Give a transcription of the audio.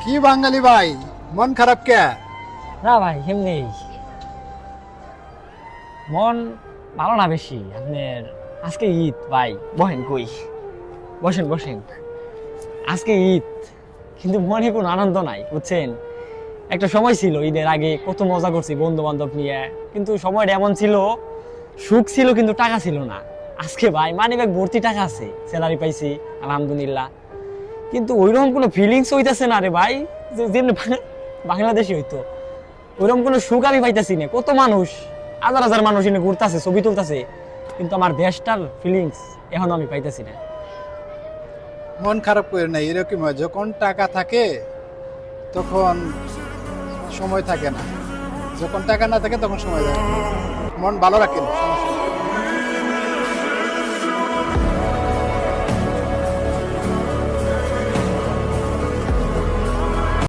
কি বাঙালি ভাই, মন খারাপ কে? না ভাই এমনি মন ভালো না বেশি আপনার। আজকে ঈদ ভাই, বহেন কই, বসেন বসেন। আজকে ঈদ কিন্তু মনে কোনো আনন্দ নাই বুঝছেন। একটা সময় ছিল ঈদের আগে কত মজা করছি বন্ধু বান্ধব নিয়ে, কিন্তু সময়টা এমন ছিল, সুখ ছিল কিন্তু টাকা ছিল না। আজকে ভাই মানি ব্যাগ ভর্তি টাকা আছে, স্যালারি পাইছি আলহামদুলিল্লাহ, কিন্তু ওইরকম কোনো ফিলিংস হইতেছে না রে ভাই, যেমনি বাংলাদেশি হইতো ওইরকম কোনো সুখ আমি পাইতেছি না। কত মানুষ, হাজার হাজার মানুষ এনে ঘুরতেছে, ছবি তুলতেছে, কিন্তু আমার দেশটার ফিলিংস এখনো আমি পাইতেছি না। মন খারাপ করে না, এরকম হয় যখন টাকা থাকে তখন সময় থাকে না, যখন টাকা না থাকে তখন সময় থাকে। মন ভালো রাখেন।